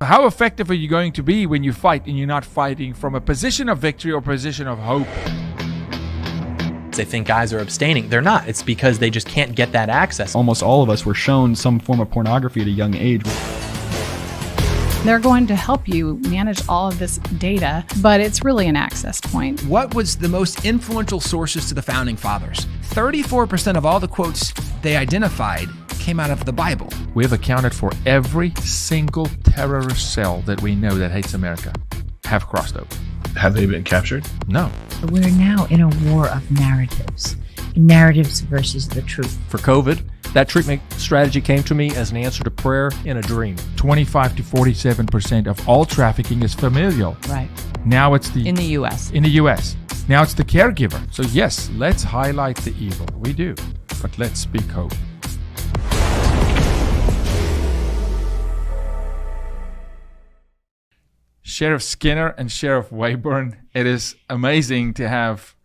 How effective are you going to be when you fight and you're not fighting from a position of victory or position of hope? They think guys are abstaining. They're not. It's because they just can't get that access. Almost all of us were shown some form of pornography at a young age. They're going to help you manage all of this data, but it's really an access point. What was the most influential sources to the Founding Fathers? 34% of all the quotes they identified came out of the Bible. We have accounted for every single terrorist cell that we know that hates America have crossed over. Have they been captured? No. We're now in a war of narratives versus the truth. For COVID, that treatment strategy came to me as an answer to prayer in a dream. 25 to 47% of all trafficking is familial. Right. Now it's In the U.S. In the U.S. Now it's the caregiver. So yes, let's highlight the evil. We do. But let's speak hope. Sheriff Skinner and Sheriff Wayburn, it is amazing to have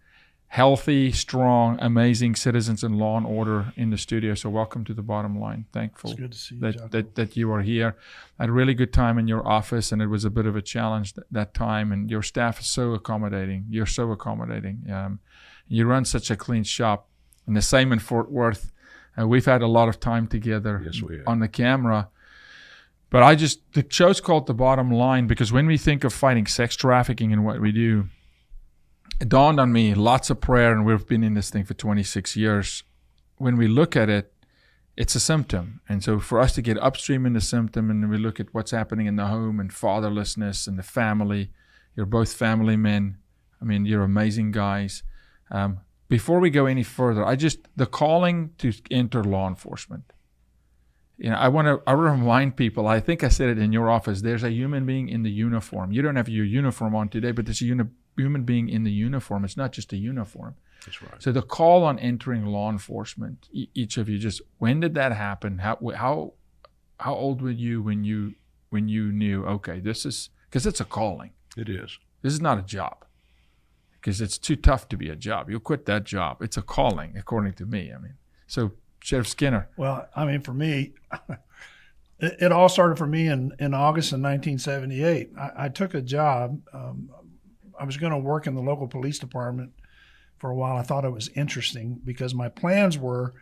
healthy, strong, amazing citizens in law and order in the studio. So welcome to the Bottom Line. Thankful it's good to see you, that you are here. I had a really good time in your office, and it was a bit of a challenge that time. And your staff is so accommodating. You're so accommodating. You run such a clean shop. And the same in Fort Worth. We've had a lot of time together on the camera. But the show's called The Bottom Line because when we think of fighting sex trafficking and what we do, it dawned on me, lots of prayer, and we've been in this thing for 26 years. When we look at it, it's a symptom. And so for us to get upstream in the symptom and we look at what's happening in the home and fatherlessness and the family, you're both family men. I mean, you're amazing guys. Before we go any further, the calling to enter law enforcement. I want to remind people, I think I said it in your office, there's a human being in the uniform. You don't have your uniform on today, but there's a human being in the uniform. It's not just a uniform. That's right. So the call on entering law enforcement, each of you, when did that happen? How old were you when you knew, okay, because it's a calling. It is. This is not a job. Because it's too tough to be a job. You'll quit that job. It's a calling, according to me. So Sheriff Skinner. Well, for me, it all started for me in August of 1978. I took a job. I was going to work in the local police department for a while. I thought it was interesting because my plans were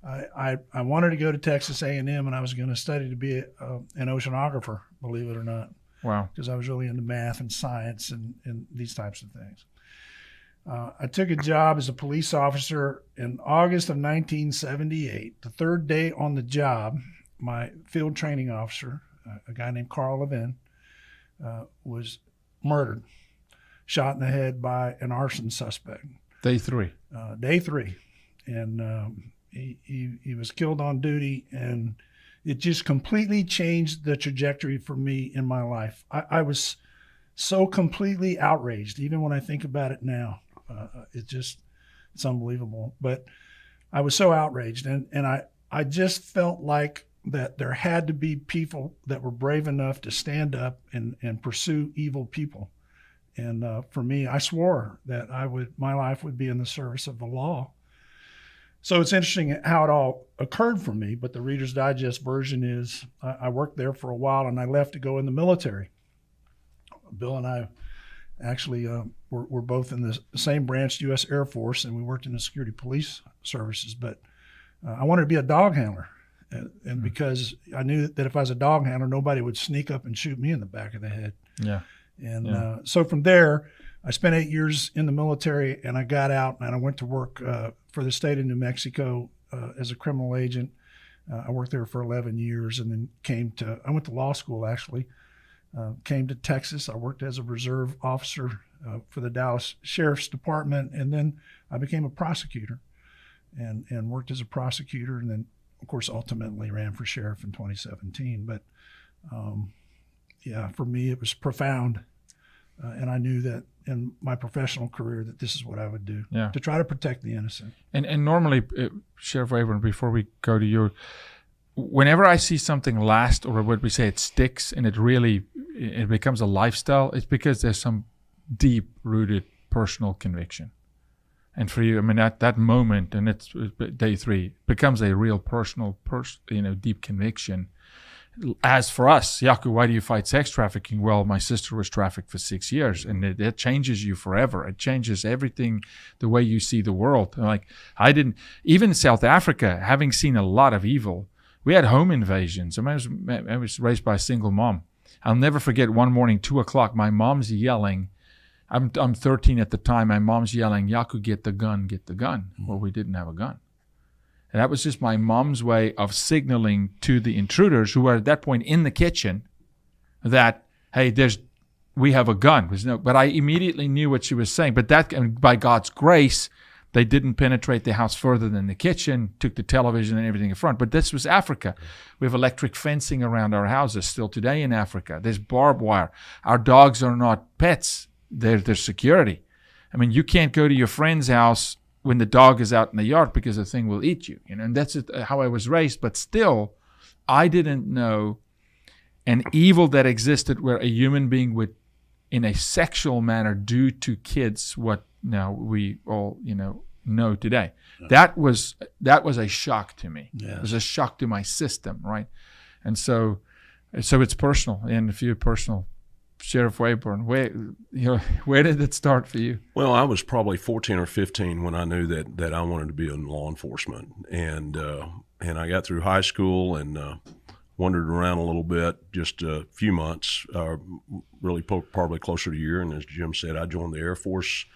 I wanted to go to Texas A&M and I was going to study to be an oceanographer, believe it or not. Wow. Because I was really into math and science and these types of things. I took a job as a police officer in August of 1978. The third day on the job, my field training officer, a guy named Carl Levin, was murdered, shot in the head by an arson suspect. Day three. And he was killed on duty, and it just completely changed the trajectory for me in my life. I was so completely outraged, even when I think about it now. It's unbelievable. But I was so outraged, and I just felt like that there had to be people that were brave enough to stand up and pursue evil people. And for me, I swore that my life would be in the service of the law. So it's interesting how it all occurred for me, but the Reader's Digest version is I worked there for a while and I left to go in the military. Bill and I actually we're both in the same branch, U.S. Air Force, and we worked in the security police services. But I wanted to be a dog handler, and because I knew that if I was a dog handler, nobody would sneak up and shoot me in the back of the head. Yeah. And so from there, I spent 8 years in the military, and I got out and I went to work for the state of New Mexico as a criminal agent. I worked there for 11 years, and then I went to law school actually. Came to Texas. I worked as a reserve officer for the Dallas Sheriff's Department, and then I became a prosecutor and worked as a prosecutor, and then, of course, ultimately ran for sheriff in 2017. But, for me, it was profound, and I knew that in my professional career that this is what I would do, to try to protect the innocent. And normally, Sheriff Wayburn, before we go to you, whenever I see something last, or what we say, it sticks and it becomes a lifestyle, it's because there's some deep-rooted personal conviction. And for you, at that moment, and it's day three, becomes a real personal, deep conviction. as for us, Jaco, why do you fight sex trafficking? Well, my sister was trafficked for 6 years, and it changes you forever. It changes everything, the way you see the world. Like, I didn't, even in South Africa, having seen a lot of evil, we had home invasions. I was raised by a single mom. I'll never forget one morning, 2:00, my mom's yelling. I'm 13 at the time. My mom's yelling, Jaco, get the gun, get the gun. Well, we didn't have a gun. And that was just my mom's way of signaling to the intruders who were at that point in the kitchen that, hey, we have a gun. But I immediately knew what she was saying. But that, by God's grace, they didn't penetrate the house further than the kitchen, took the television and everything in front. But this was Africa. We have electric fencing around our houses still today in Africa. There's barbed wire. Our dogs are not pets. They're security. I mean, you can't go to your friend's house when the dog is out in the yard because the thing will eat you. And that's how I was raised. But still, I didn't know an evil that existed where a human being would, in a sexual manner, do to kids what now we all, know today. Yeah. That was a shock to me. Yeah. It was a shock to my system, right? And so it's personal. And if you're personal, Sheriff Wayburn, where did it start for you? Well, I was probably 14 or 15 when I knew that I wanted to be in law enforcement, and I got through high school and wandered around a little bit, just a few months, really probably closer to a year. And as Jim said, I joined the Air Force.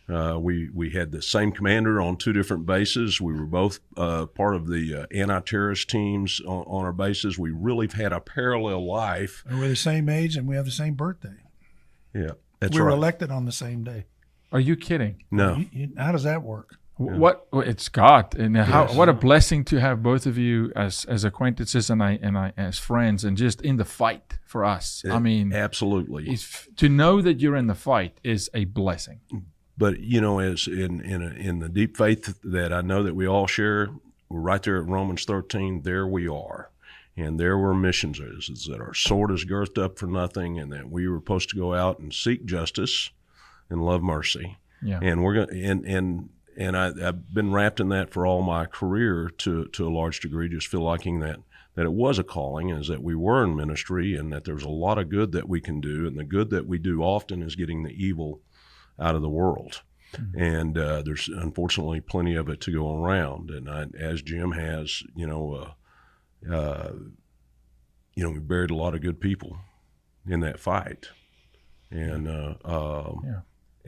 We had the same commander on two different bases. We were both part of the anti-terrorist teams on our bases. We really had a parallel life. And we're the same age, and we have the same birthday. Yeah, that's we were right. elected on the same day. Are you kidding? No. How does that work? What it's God, and what a blessing to have both of you as acquaintances and I as friends, and just in the fight for us. I mean, absolutely. To know that you're in the fight is a blessing. But as in the deep faith that I know that we all share, we're right there at Romans 13. There we are, and there were missions is that our sword is girthed up for nothing, and that we were supposed to go out and seek justice and love mercy. Yeah. And we're going and I've been wrapped in that for all my career to a large degree, just feel liking that it was a calling, is that we were in ministry, and that there's a lot of good that we can do, and the good that we do often is getting the evil out of the world. Mm-hmm. And there's unfortunately plenty of it to go around. And as Jim has, we buried a lot of good people in that fight. And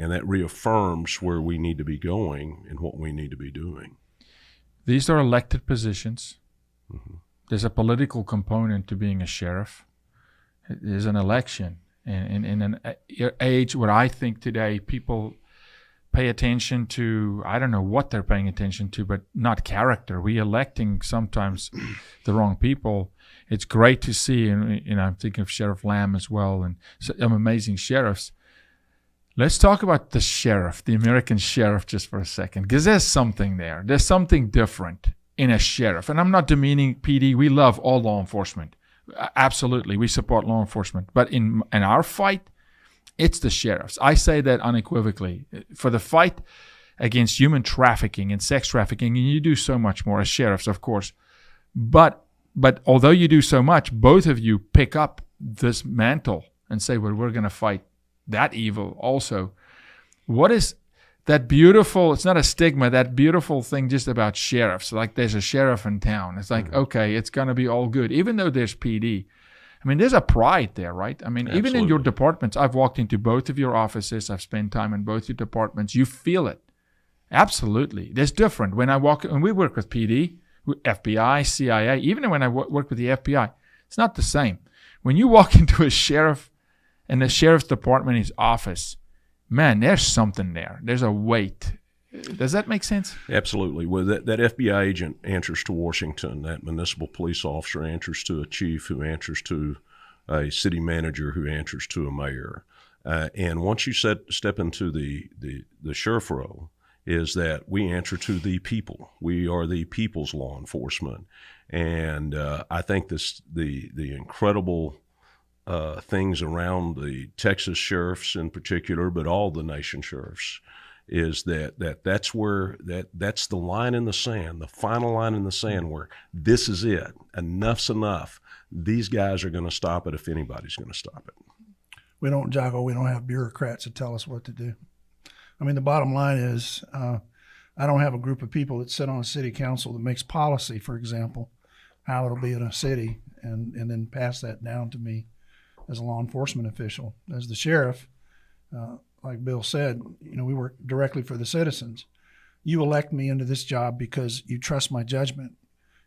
and that reaffirms where we need to be going and what we need to be doing. These are elected positions. Mm-hmm. There's a political component to being a sheriff. There's an election. And in an age where I think today people pay attention to, I don't know what they're paying attention to, but not character. We electing sometimes the wrong people. It's great to see, and I'm thinking of Sheriff Lamb as well, and some amazing sheriffs. Let's talk about the sheriff, the American sheriff, just for a second, because there's something there. There's something different in a sheriff. And I'm not demeaning PD. We love all law enforcement. Absolutely, we support law enforcement. But in our fight, it's the sheriffs. I say that unequivocally. For the fight against human trafficking and sex trafficking, and you do so much more as sheriffs, of course. But although you do so much, both of you pick up this mantle and say, well, we're going to fight that evil also. What is that beautiful, it's not a stigma, that beautiful thing just about sheriffs, like there's a sheriff in town. It's like, okay, it's going to be all good, even though there's PD. I mean, there's a pride there, right? I mean, Absolutely. Even in your departments, I've walked into both of your offices, I've spent time in both your departments, you feel it. Absolutely. There's different. When we work with PD, FBI, CIA, even when I work with the FBI, it's not the same. When you walk into a sheriff and the sheriff's department, his office, man, there's something there. There's a weight. Does that make sense? Absolutely. Well, that FBI agent answers to Washington. That municipal police officer answers to a chief, who answers to a city manager, who answers to a mayor. And once you step into the sheriff role, is that we answer to the people. We are the people's law enforcement. And I think the incredible things around the Texas sheriffs in particular, but all the nation sheriffs, is that's where that's the line in the sand, the final line in the sand where this is it. Enough's enough. These guys are going to stop it if anybody's going to stop it. We don't have bureaucrats that tell us what to do. I mean, the bottom line is I don't have a group of people that sit on a city council that makes policy, for example, how it'll be in a city, and then pass that down to me as a law enforcement official. As the sheriff, like Bill said, we work directly for the citizens. You elect me into this job because you trust my judgment,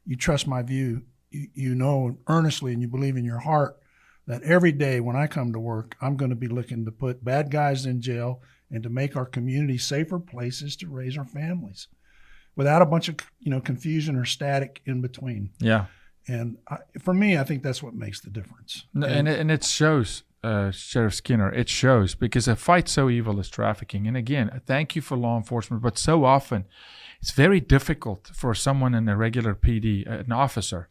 you trust my view, you know earnestly and you believe in your heart that every day when I come to work, I'm going to be looking to put bad guys in jail and to make our community safer places to raise our families without a bunch of confusion or static in between. Yeah. And for me, I think that's what makes the difference. And it shows, Sheriff Skinner, it shows, because a fight so evil is trafficking. And again, thank you for law enforcement, but so often it's very difficult for someone in a regular PD, an officer,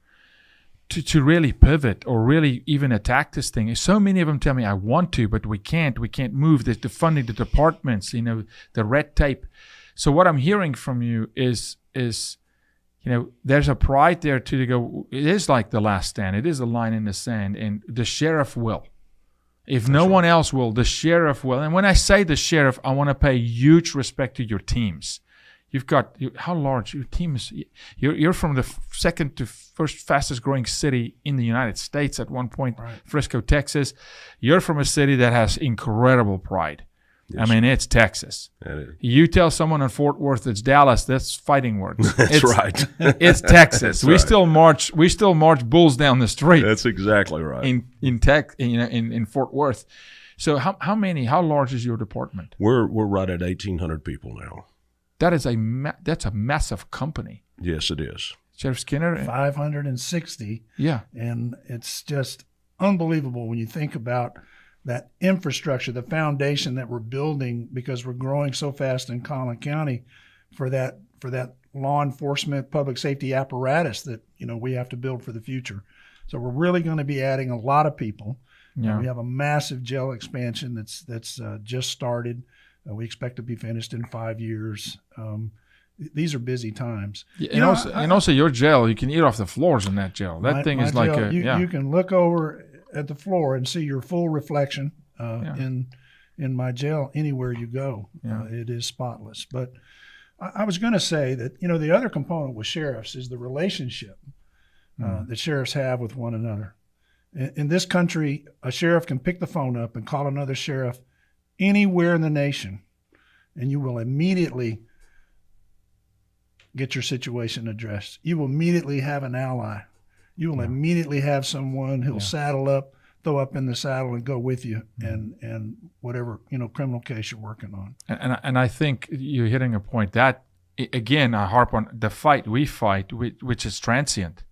to really pivot or really even attack this thing. So many of them tell me, I want to, but we can't move the funding, the departments, the red tape. So what I'm hearing from you is there's a pride there to go, it is like the last stand. It is a line in the sand, and the sheriff will. If no one else will, the sheriff will. And when I say the sheriff, I want to pay huge respect to your teams. You've got, how large your team is. You're from the second to first fastest growing city in the United States at one point, right. Frisco, Texas. You're from a city that has incredible pride. Yes. I mean, it's Texas. You tell someone in Fort Worth it's Dallas, that's fighting words. That's right. It's Texas. That's right. We still march bulls down the street. That's exactly right. In Fort Worth. So how large is your department? We're right at 1,800 people now. That's a massive company. Yes, it is. Sheriff Skinner? 560. Yeah. And it's just unbelievable when you think about that infrastructure, the foundation that we're building, because we're growing so fast in Collin County for that law enforcement, public safety apparatus that we have to build for the future. So we're really going to be adding a lot of people. Yeah. We have a massive jail expansion that's just started. We expect to be finished in 5 years. These are busy times. Yeah, and also your jail, you can eat off the floors in that jail. That thing is like jail, you can look over at the floor and see your full reflection in my jail anywhere you go. Yeah. It is spotless. But I was going to say that the other component with sheriffs is the relationship that sheriffs have with one another. In this country, a sheriff can pick the phone up and call another sheriff anywhere in the nation, and you will immediately get your situation addressed. You will immediately have an ally. You will immediately have someone who'll saddle up, throw up in the saddle, and go with you, and whatever criminal case you're working on. And I think you're hitting a point that, again, I harp on the fight we fight, which is transient.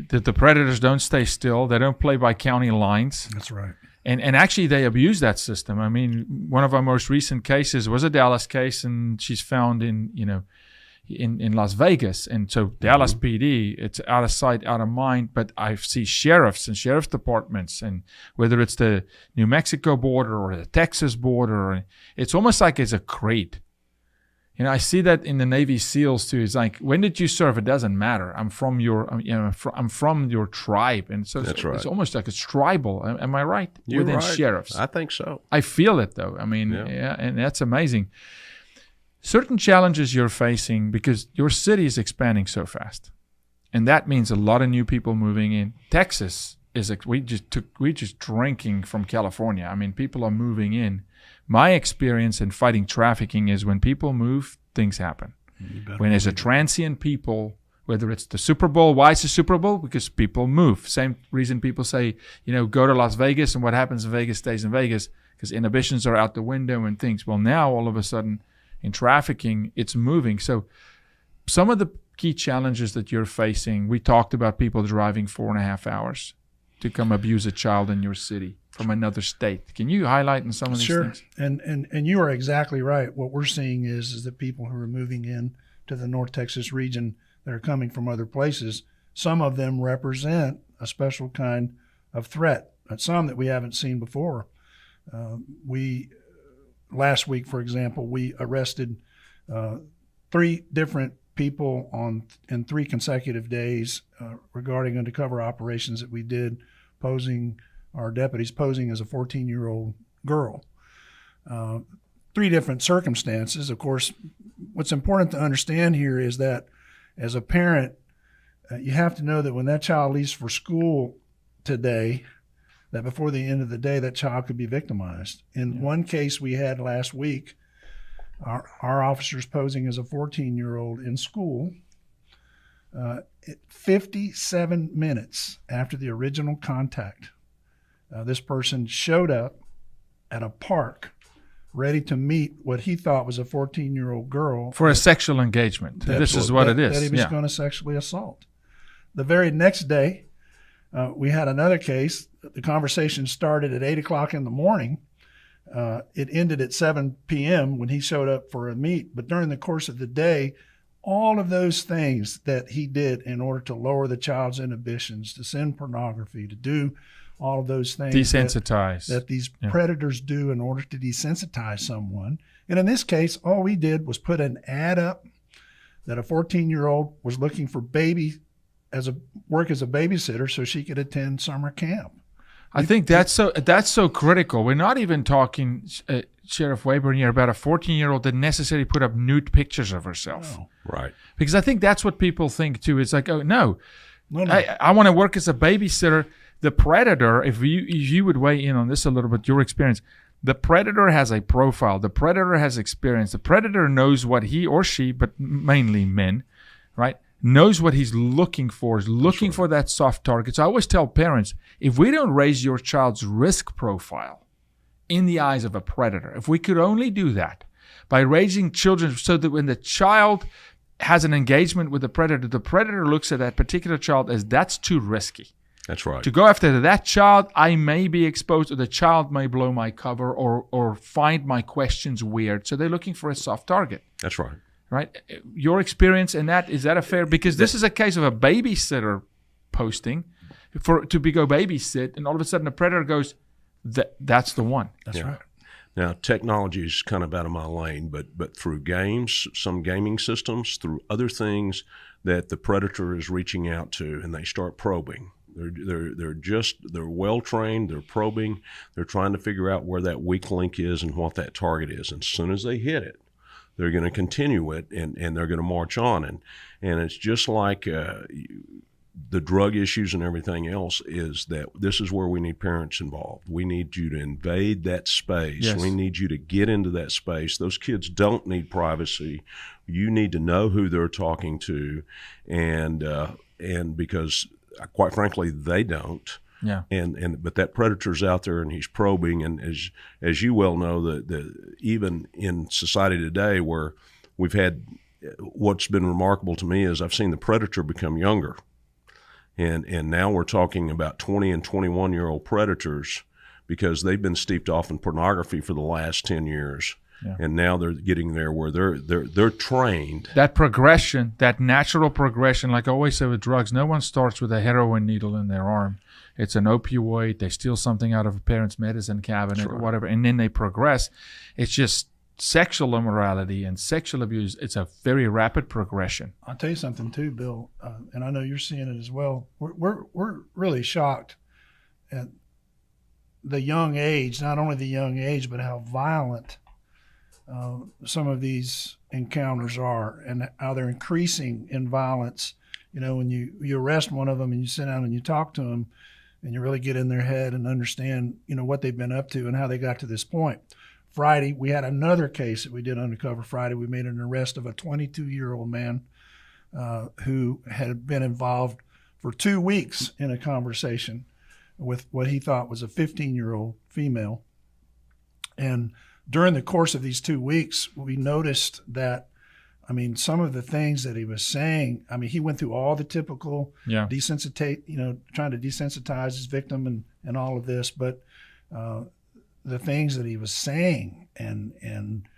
The predators don't stay still. They don't play by county lines. That's right. And actually, they abuse that system. I mean, one of our most recent cases was a Dallas case, and she's found in Las Vegas. And so Dallas PD, it's out of sight, out of mind. But I see sheriffs and sheriff departments, and whether it's the New Mexico border or the Texas border, it's almost like it's a crate. I see that in the Navy SEALs too. It's like, when did you serve? It doesn't matter. I'm from your, I'm from your tribe, and so it's almost like it's tribal. Am I right? You're within right. sheriffs? I think so. I feel it though. I mean, and that's amazing. Certain challenges you're facing because your city is expanding so fast, and that means a lot of new people moving in. Texas is we just drinking from California. I mean, people are moving in. My experience in fighting trafficking is when people move, things happen. When there's a transient people, whether it's the Super Bowl, why is the Super Bowl? Because people move. Same reason people say, go to Las Vegas, and what happens in Vegas stays in Vegas, because inhibitions are out the window and things. Well, now all of a sudden in trafficking, it's moving. So some of the key challenges that you're facing, we talked about people driving 4.5 hours to come abuse a child in your city from another state. Can you highlight in some of these things? Sure, and you are exactly right. What we're seeing is that people who are moving in to the North Texas region that are coming from other places, some of them represent a special kind of threat, some that we haven't seen before. last week, for example, we arrested 3 different people in 3 consecutive days regarding undercover operations that we did, our deputies posing as a 14-year-old girl. 3 different circumstances. Of course, what's important to understand here is that as a parent, you have to know that when that child leaves for school today, that before the end of the day, that child could be victimized. In one case we had last week, our officers posing as a 14-year-old in school, 57 minutes after the original contact, this person showed up at a park ready to meet what he thought was a 14-year-old girl. For a sexual engagement. This is what it is. That he was going to sexually assault. The very next day, we had another case. The conversation started at 8 o'clock in the morning. It ended at 7 p.m. when he showed up for a meet. But during the course of the day, all of those things that he did in order to lower the child's inhibitions, to send pornography, to do all of those things desensitize that these predators do in order to desensitize someone. And in this case, all we did was put an ad up that a 14-year-old was looking for work as a babysitter so she could attend summer camp. I think that's so critical. We're not even talking, Sheriff Wayburn, here about a 14-year-old that necessarily put up nude pictures of herself. Oh, right. Because I think that's what people think too. It's like, oh no. I want to work as a babysitter. The predator, if you would weigh in on this a little bit, your experience, the predator has a profile. The predator has experience. The predator knows what he or she, but mainly men, right, knows what he's looking for, is looking for that soft target. So I always tell parents, if we don't raise your child's risk profile in the eyes of a predator, if we could only do that by raising children so that when the child has an engagement with the predator looks at that particular child as that's too risky. That's right. To go after that child, I may be exposed, or the child may blow my cover or find my questions weird. So they're looking for a soft target. That's right. Right? Your experience in that, is that a fair? Because this is a case of a babysitter posting to go babysit, and all of a sudden the predator goes, that's the one. That's right. Now, technology is kind of out of my lane, but through games, some gaming systems, through other things that the predator is reaching out to, and they start probing. They're well trained. They're probing. They're trying to figure out where that weak link is and what that target is. And as soon as they hit it, they're going to continue it and they're going to march on. And it's just like the drug issues and everything else, is that this is where we need parents involved. We need you to invade that space. Yes. We need you to get into that space. Those kids don't need privacy. You need to know who they're talking to, and because quite frankly, they don't. Yeah. But that predator's out there and he's probing, and as you well know, the even in society today where we've had, what's been remarkable to me is I've seen the predator become younger. And now we're talking about 20 and 21-year-old predators because they've been steeped off in pornography for the last 10 years. Yeah. And now they're getting there where they're trained. That progression, that natural progression, like I always say with drugs, no one starts with a heroin needle in their arm. It's an opioid. They steal something out of a parent's medicine cabinet or whatever, and then they progress. It's just sexual immorality and sexual abuse. It's a very rapid progression. I'll tell you something too, Bill, and I know you're seeing it as well. We're really shocked at the young age, not only the young age, but how violent some of these encounters are and how they're increasing in violence. You know, when you arrest one of them and you sit down and you talk to them and you really get in their head and understand, you know, what they've been up to and how they got to this point. Friday, we had another case that we did undercover Friday. We made an arrest of a 22-year-old man who had been involved for 2 weeks in a conversation with what he thought was a 15-year-old female. And during the course of these 2 weeks, we noticed that, I mean, some of the things that he was saying, I mean, he went through all the typical trying to desensitize his victim and all of this, but the things that he was saying and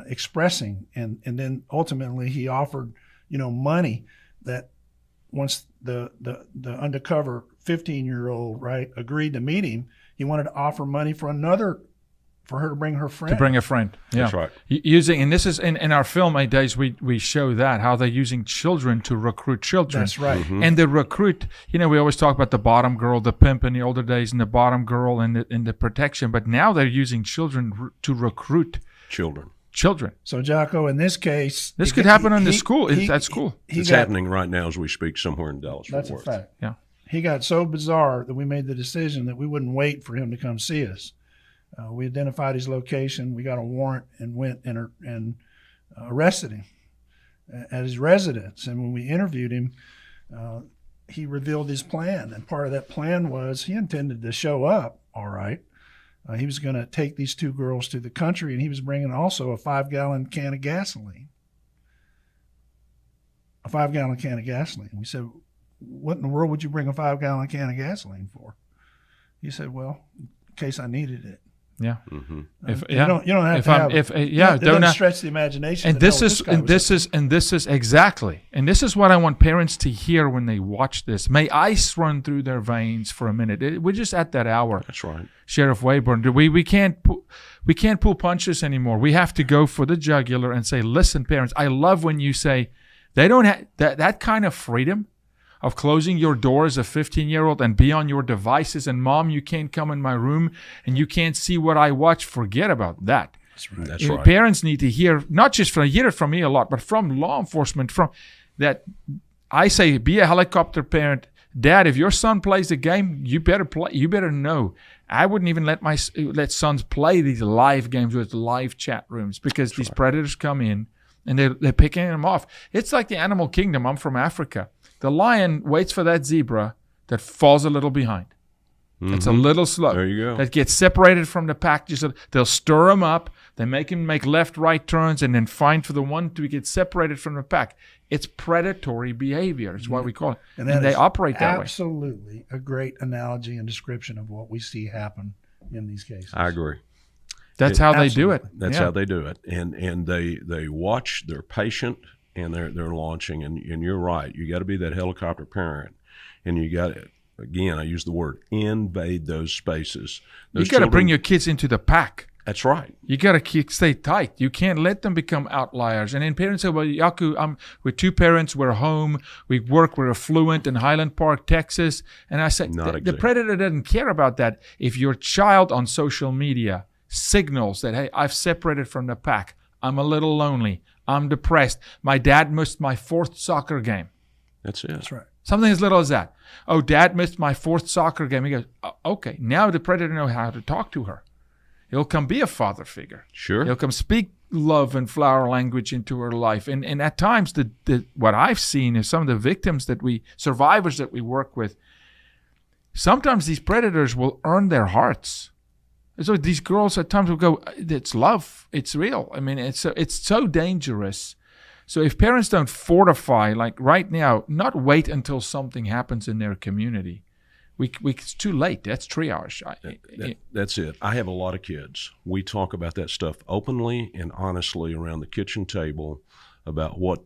expressing, and then ultimately he offered, you know, money that once the undercover 15-year-old, right, agreed to meet him, he wanted to offer money for another for her to bring her friend. To bring a friend. Yeah. That's right. Using, and this is in our film 8 Days, we show that, how they're using children to recruit children. That's right. Mm-hmm. And the recruit, we always talk about the bottom girl, the pimp in the older days, and the bottom girl and the protection. But now they're using children to recruit children. So, Jaco, in this case, this could happen at school. It's happening right now as we speak somewhere in Dallas. That's a fact. Yeah. He got so bizarre that we made the decision that we wouldn't wait for him to come see us. We identified his location. We got a warrant and went and arrested him at his residence. And when we interviewed him, he revealed his plan. And part of that plan was he intended to show up, all right. He was going to take these 2 girls to the country, and he was bringing also a 5-gallon can of gasoline. A 5-gallon can of gasoline. We said, what in the world would you bring a 5-gallon can of gasoline for? He said, well, in case I needed it. Yeah. Mm-hmm. You don't have to have. It doesn't stretch the imagination. And this is exactly. And this is what I want parents to hear when they watch this. May ice run through their veins for a minute. We're just at that hour. That's right. Sheriff Wayburn, we can't pull punches anymore. We have to go for the jugular and say, listen, parents. I love when you say they don't have that kind of freedom of closing your door as a 15-year-old and be on your devices, and Mom, you can't come in my room and you can't see what I watch. Forget about that. That's right. Parents need to hear, not just hear it from me a lot, but from law enforcement, from that. I say, be a helicopter parent. Dad, if your son plays the game, you better play. You better know. I wouldn't even let sons play these live games with live chat rooms, because these predators come in and they're picking them off. It's like the animal kingdom. I'm from Africa. The lion waits for that zebra that falls a little behind. It's a little slow. There you go. That gets separated from the pack. They'll stir him up. They make him make left, right turns, and then find for the one to get separated from the pack. It's predatory behavior. It's what we call it. And they operate that way. Absolutely a great analogy and description of what we see happen in these cases. I agree. That's how they do it. That's how they do it. And they watch, they're patient, and they're launching. And you're right. You got to be that helicopter parent, and you got to, again, I use the word, invade those spaces. You got to bring your kids into the pack. That's right. You got to stay tight. You can't let them become outliers. And then parents say, well, Jaco, we're 2 parents. We're home. We're affluent in Highland Park, Texas. And I say, the predator doesn't care about that. If your child on social media signals that, hey, I've separated from the pack. I'm a little lonely. I'm depressed. My dad missed my 4th soccer game. That's it. That's right. Something as little as that. Oh, Dad missed my 4th soccer game. He goes, okay, now the predator knows how to talk to her. He'll come be a father figure. Sure. He'll come speak love and flower language into her life. And at times, what I've seen is some of the victims survivors that we work with, sometimes these predators will earn their hearts. So these girls at times will go, it's love. It's real. I mean, it's so dangerous. So if parents don't fortify, like right now, not wait until something happens in their community. It's too late. That's triage. That's it. I have a lot of kids. We talk about that stuff openly and honestly around the kitchen table about what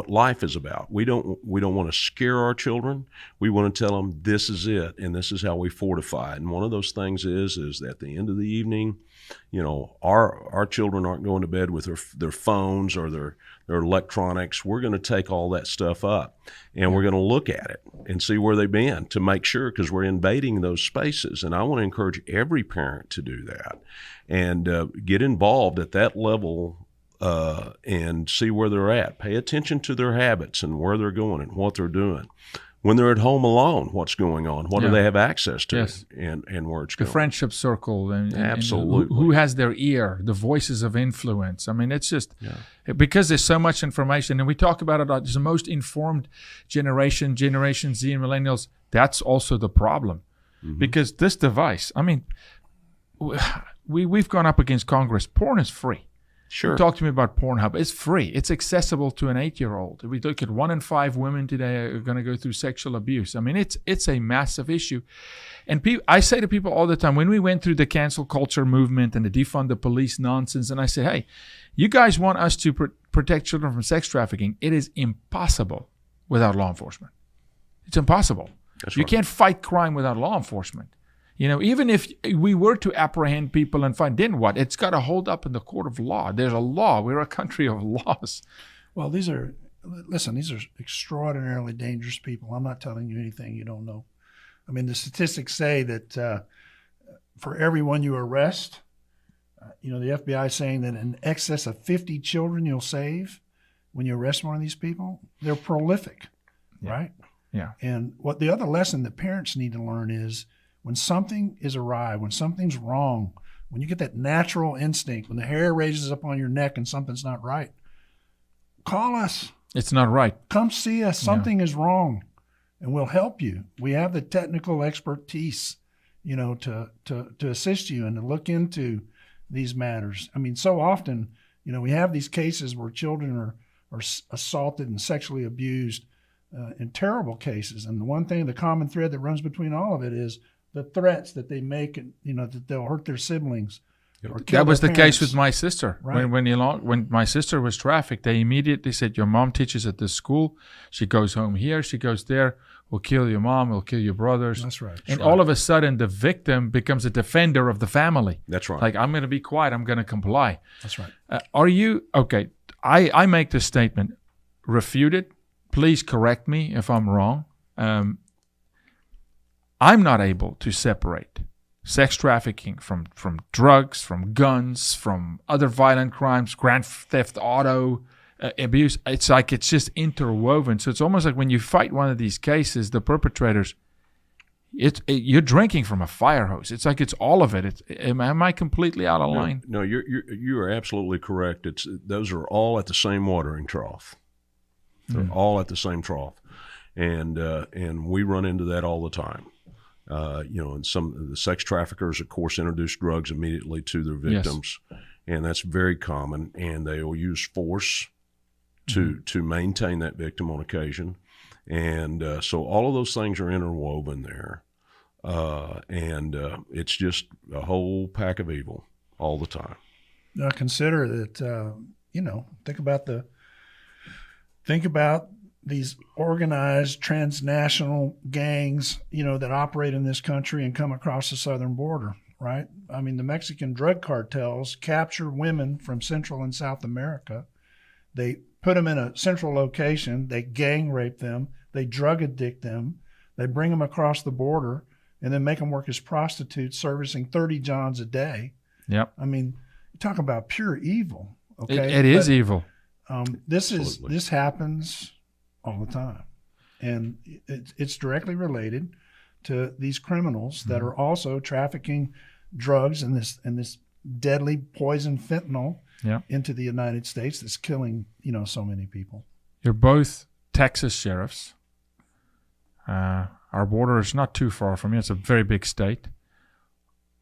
life is about. We don't want to scare our children. We want to tell them this is it and this is how we fortify. And one of those things is that at the end of the evening, our children aren't going to bed with their phones or their electronics. We're going to take all that stuff up and we're going to look at it and see where they've been to make sure, because we're invading those spaces. And I want to encourage every parent to do that and get involved at that level and see where they're at. Pay attention to their habits and where they're going and what they're doing. When they're at home alone, what's going on? What do they have access to? Yes. And where it's going. The friendship circle. And absolutely. Who has their ear, the voices of influence. I mean, it's just because there's so much information. And we talk about it, it's the most informed Generation Z and millennials. That's also the problem. Mm-hmm. Because this device, I mean, we've gone up against Congress. Porn is free. Sure. Talk to me about Pornhub. It's free. It's accessible to an 8-year-old. We look at 1 in 5 women today are going to go through sexual abuse. I mean, it's a massive issue. And I say to people all the time, when we went through the cancel culture movement and the defund the police nonsense, and I say, hey, you guys want us to protect children from sex trafficking. It is impossible without law enforcement. It's impossible. That's You right. can't fight crime without law enforcement. Even if we were to apprehend people and find, then what? It's got to hold up in the court of law. There's a law. We're a country of laws. Well, these are extraordinarily dangerous people. I'm not telling you anything you don't know. I mean, the statistics say that for every one you arrest, the FBI is saying that in excess of 50 children you'll save when you arrest one of these people. They're prolific, right? Yeah. And what the other lesson that parents need to learn is when something is awry, when something's wrong, when you get that natural instinct, when the hair raises up on your neck and something's not right, call us. It's not right. Come see us. Something is wrong, and we'll help you. We have the technical expertise, to assist you and to look into these matters. I mean, so often, we have these cases where children are assaulted and sexually abused in terrible cases. And the common thread that runs between all of it is the threats that they make, that they'll hurt their siblings. That was the case with my sister. Right. When my sister was trafficked, they immediately said, your mom teaches at this school. She goes home here. She goes there. We'll kill your mom. We'll kill your brothers. That's right. And all of a sudden, the victim becomes a defender of the family. That's right. Like, I'm going to be quiet. I'm going to comply. That's right. Are you, okay, I make this statement, refute it. Please correct me if I'm wrong. I'm not able to separate sex trafficking from drugs, from guns, from other violent crimes, grand theft auto, abuse. It's like it's just interwoven. So it's almost like when you fight one of these cases, the perpetrators, you're drinking from a fire hose. It's like it's all of it. Am I completely out of line? No, you are absolutely correct. Those are all at the same watering trough. They're all at the same trough, and we run into that all the time. And some of the sex traffickers, of course, introduce drugs immediately to their victims, and that's very common. And they will use force to maintain that victim on occasion, and so all of those things are interwoven there, and it's just a whole pack of evil all the time. Now consider that. Think about these organized transnational gangs, that operate in this country and come across the southern border, right? I mean, the Mexican drug cartels capture women from Central and South America. They put them in a central location. They gang rape them. They drug addict them. They bring them across the border and then make them work as prostitutes, servicing 30 johns a day. Yep. I mean, talk about pure evil. Okay, it is evil. This happens all the time, and it's directly related to these criminals that are also trafficking drugs and this deadly poison fentanyl into the United States that's killing so many people. You're both Texas sheriffs. Our border is not too far from you. It's a very big state.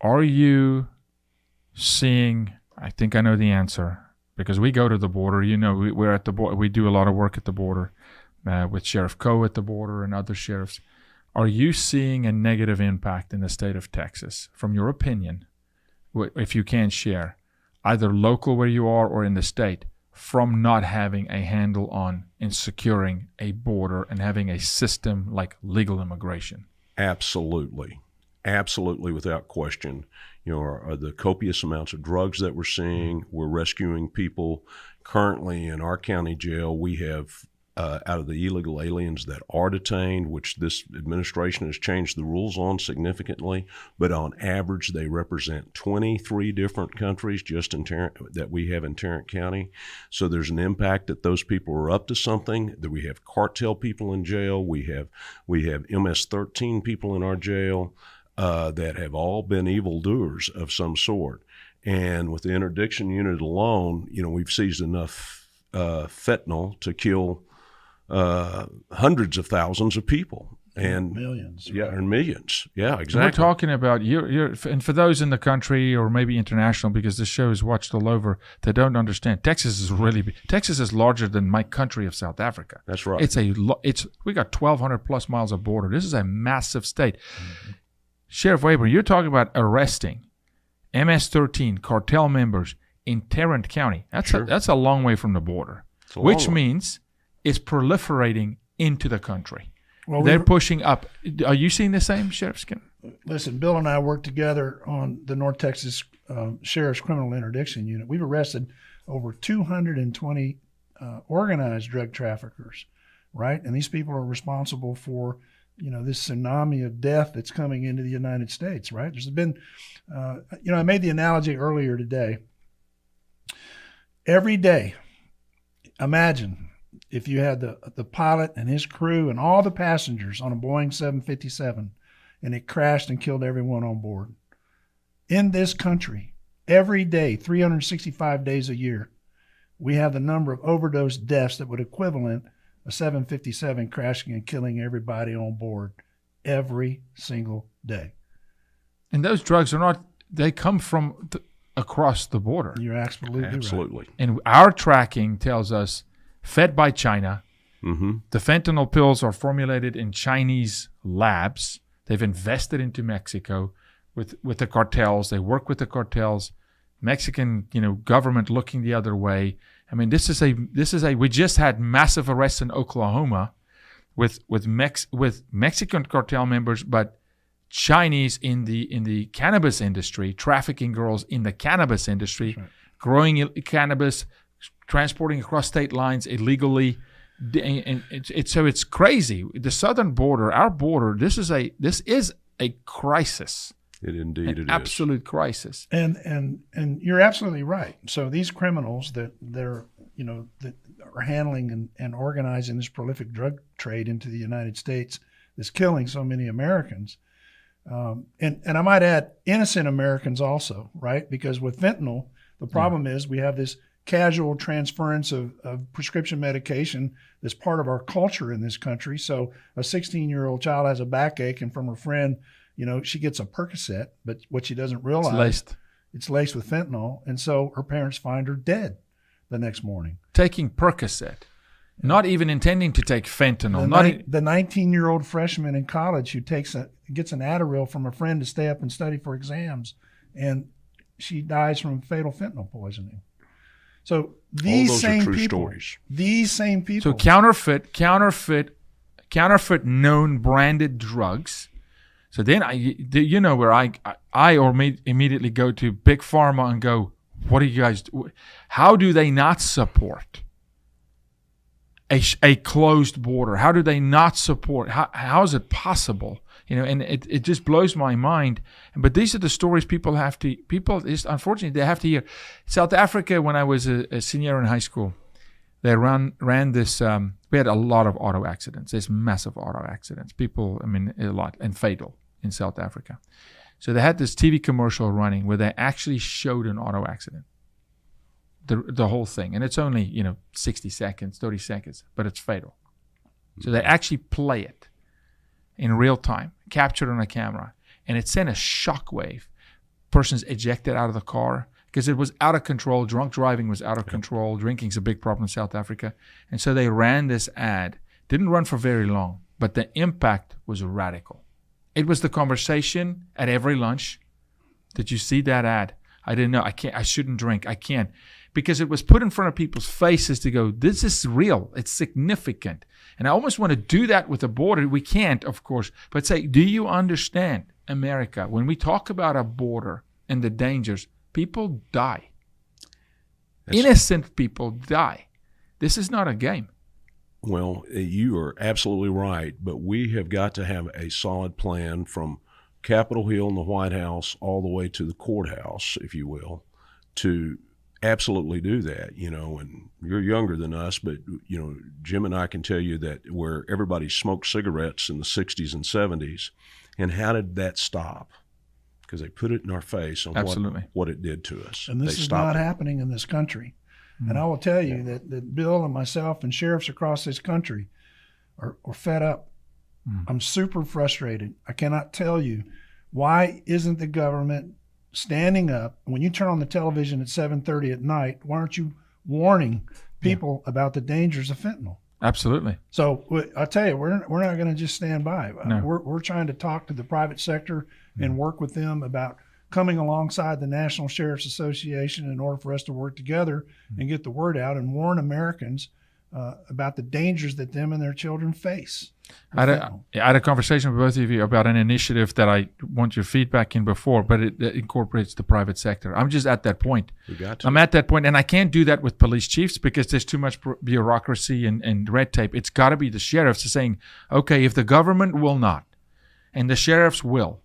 Are you seeing? I think I know the answer. Because we go to the border, we're at the border. We do a lot of work at the border with Sheriff Coe at the border and other sheriffs. Are you seeing a negative impact in the state of Texas, from your opinion, if you can share, either local where you are or in the state, from not having a handle on and securing a border and having a system like legal immigration? Absolutely. Absolutely, without question. The copious amounts of drugs that we're seeing. We're rescuing people. Currently in our county jail, we have, out of the illegal aliens that are detained, which this administration has changed the rules on significantly, but on average, they represent 23 different countries just that we have in Tarrant County. So there's an impact that those people are up to something, that we have cartel people in jail. We have MS-13 people in our jail. That have all been evildoers of some sort. And with the interdiction unit alone, we've seized enough fentanyl to kill hundreds of thousands of people. And millions. Yeah, and millions. Yeah, exactly. We're talking about, and for those in the country or maybe international, because this show is watched all over, they don't understand. Texas is really big. Texas is larger than my country of South Africa. That's right. We got 1,200 plus miles of border. This is a massive state. Mm-hmm. Sheriff Weber, you're talking about arresting MS-13 cartel members in Tarrant County. That's a long way from the border, which means it's proliferating into the country. Well, they're pushing up. Are you seeing the same, Sheriff Skinner? listen, Bill and I worked together on the North Texas Sheriff's Criminal Interdiction Unit. We've arrested over 220 organized drug traffickers, right? And these people are responsible for, this tsunami of death that's coming into the United States, right? There's been, I made the analogy earlier today. Every day, imagine if you had the pilot and his crew and all the passengers on a Boeing 757 and it crashed and killed everyone on board. In this country, every day, 365 days a year, we have the number of overdose deaths that would equivalent a 757 crashing and killing everybody on board every single day. And those drugs they come from across the border. You're absolutely right. And our tracking tells us, fed by China, the fentanyl pills are formulated in Chinese labs. They've invested into Mexico with the cartels. They work with the cartels. Mexican, government looking the other way. I mean, we just had massive arrests in Oklahoma with Mexican cartel members, but Chinese in the cannabis industry, trafficking girls in the cannabis industry, right. Growing cannabis, transporting across state lines illegally. And it's crazy. The southern border, our border, this is a crisis. It is. Absolute crisis. And you're absolutely right. So these criminals that are handling and organizing this prolific drug trade into the United States that's killing so many Americans. And I might add innocent Americans also, right? Because with fentanyl, the problem is we have this casual transference of prescription medication that's part of our culture in this country. So a 16-year-old child has a backache, and from her friend, she gets a Percocet, but what she doesn't realize, it's laced with fentanyl, and so her parents find her dead the next morning. Taking Percocet, not even intending to take fentanyl. The 19-year-old freshman in college who gets an Adderall from a friend to stay up and study for exams, and she dies from fatal fentanyl poisoning. So these same people, So counterfeit known branded drugs. So then where I immediately go to Big Pharma and go, what do you guys do? How do they not support a closed border? How do they not support? How is it possible? And it just blows my mind. But these are the stories unfortunately, they have to hear. South Africa, when I was a senior in high school, they ran this, we had a lot of auto accidents. There's massive auto accidents. A lot, and fatal in South Africa. So they had this TV commercial running where they actually showed an auto accident. The whole thing. And it's only, 60 seconds, 30 seconds, but it's fatal. So they actually play it in real time, captured on a camera, and it sent a shockwave. Person's ejected out of the car because it was out of control. Drunk driving was out of control. Drinking's a big problem in South Africa. And so they ran this ad. Didn't run for very long, but the impact was radical. It was the conversation at every lunch. Did you see that ad? I didn't know. I shouldn't drink. I can't. Because it was put in front of people's faces to go, this is real. It's significant. And I almost want to do that with the border. We can't, of course. But say, do you understand, America, when we talk about a border and the dangers, people die. Innocent people die. This is not a game. Well, you are absolutely right. But we have got to have a solid plan from Capitol Hill and the White House all the way to the courthouse, if you will, to absolutely do that, and you're younger than us, but, Jim and I can tell you that where everybody smoked cigarettes in the 60s and 70s, and how did that stop? Because they put it in our face on what it did to us. And this is not happening in this country. Mm-hmm. And I will tell you that Bill and myself and sheriffs across this country are fed up. Mm-hmm. I'm super frustrated. I cannot tell you, why isn't the government standing up? When you turn on the television at 7:30 at night, why aren't you warning people about the dangers of fentanyl? Absolutely. So I tell you, we're not going to just stand by. No. We're trying to talk to the private sector and work with them about coming alongside the National Sheriff's Association in order for us to work together and get the word out and warn Americans about the dangers that them and their children face. I had a conversation with both of you about an initiative that I want your feedback in before, but it incorporates the private sector. I'm just at that point. I'm at that point, and I can't do that with police chiefs because there's too much bureaucracy and red tape. It's got to be the sheriffs saying, okay, if the government will not, and the sheriffs will,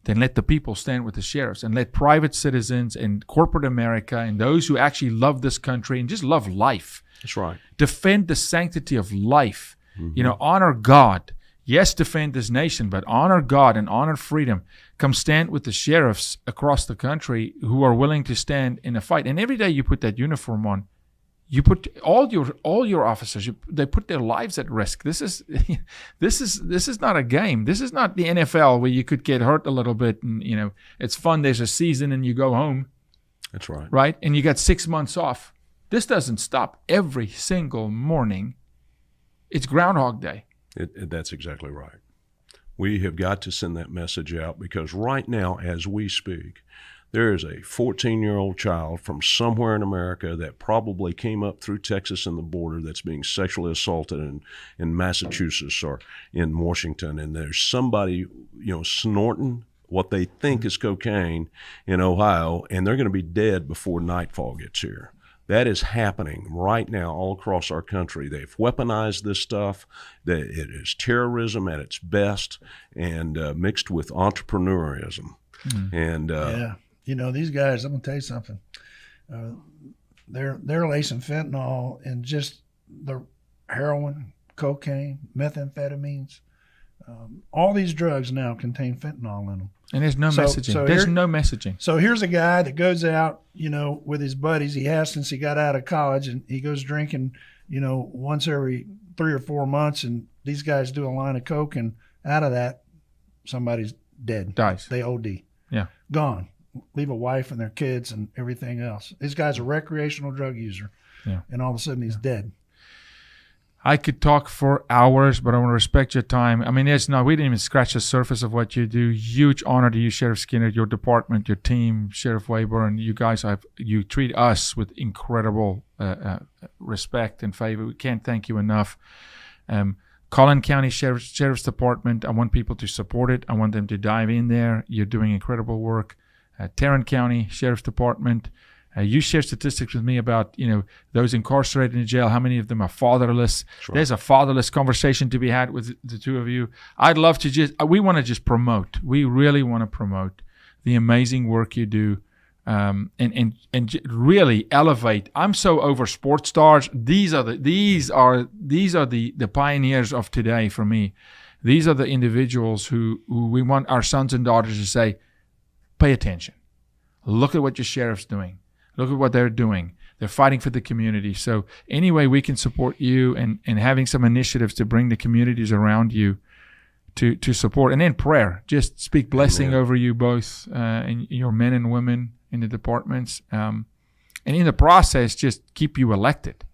then let the people stand with the sheriffs and let private citizens and corporate America and those who actually love this country and just love life. That's right. Defend the sanctity of life. Honor God. Yes, defend this nation, but honor God and honor freedom. Come stand with the sheriffs across the country who are willing to stand in a fight. And every day you put that uniform on, you put all your officers. They put their lives at risk. This is not a game. This is not the NFL where you could get hurt a little bit and it's fun. There's a season and you go home. That's right. Right, and you got 6 months off. This doesn't stop every single morning. It's Groundhog Day. That's exactly right. We have got to send that message out because right now, as we speak, there is a 14-year-old child from somewhere in America that probably came up through Texas and the border that's being sexually assaulted in Massachusetts or in Washington, and there's somebody, snorting what they think is cocaine in Ohio, and they're going to be dead before nightfall gets here. That is happening right now all across our country. They've weaponized this stuff. It is terrorism at its best and mixed with entrepreneurism. And these guys, I'm going to tell you something. They're lacing fentanyl in just the heroin, cocaine, methamphetamines. All these drugs now contain fentanyl in them. And there's no messaging. There's no messaging. So here's a guy that goes out, with his buddies. He has since he got out of college, and he goes drinking, once every 3 or 4 months. And these guys do a line of coke, and out of that, somebody's dead. Dies. They OD. Yeah. Gone. Leave a wife and their kids and everything else. This guy's a recreational drug user. Yeah. And all of a sudden he's dead. I could talk for hours, but I want to respect your time. I mean, we didn't even scratch the surface of what you do. Huge honor to you, Sheriff Skinner, your department, your team, Sheriff Weber, and you guys. You treat us with incredible respect and favor. We can't thank you enough. Collin County Sheriff's Department, I want people to support it. I want them to dive in there. You're doing incredible work. Tarrant County Sheriff's Department. You share statistics with me about, those incarcerated in jail, how many of them are fatherless. Sure. There's a fatherless conversation to be had with the two of you. I'd love to we want to just promote. We really want to promote the amazing work you do and really elevate. I'm so over sports stars. These are the pioneers of today for me. These are the individuals who we want our sons and daughters to say, pay attention. Look at what your sheriff's doing. Look at what they're doing. They're fighting for the community. So any way we can support you and having some initiatives to bring the communities around you to support. And then prayer. Just speak blessing over you both and your men and women in the departments. And in the process, just keep you elected.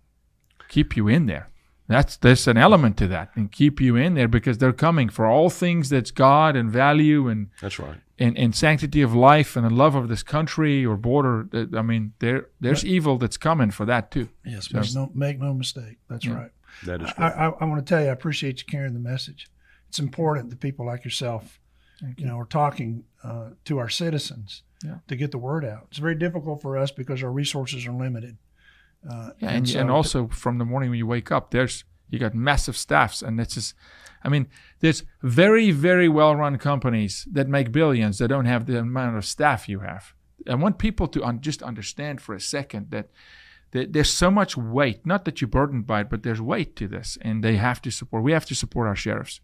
Keep you in there. There's an element to that, and keep you in there because they're coming for all things that's God and value and that's right, and sanctity of life and the love of this country or border. I mean, there's evil that's coming for that too. Yes, so, make no mistake. That's right. That is. I want to tell you, I appreciate you carrying the message. It's important that people like yourself, are talking to our citizens to get the word out. It's very difficult for us because our resources are limited. And also from the morning when you wake up, you got massive staffs, and it's just, there's very, very well-run companies that make billions that don't have the amount of staff you have. I want people to just understand for a second that there's so much weight, not that you're burdened by it, but there's weight to this, and we have to support our sheriffs.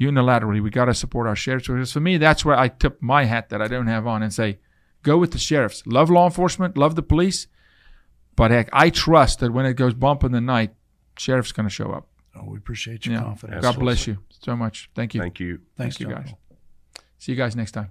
Unilaterally, we got to support our sheriffs. Because for me, that's where I tip my hat that I don't have on and say, go with the sheriffs. Love law enforcement, love the police. But heck, I trust that when it goes bump in the night, sheriff's going to show up. Oh, we appreciate your confidence. God bless you so much. Thank you. Thank you. Thanks, you guys. See you guys next time.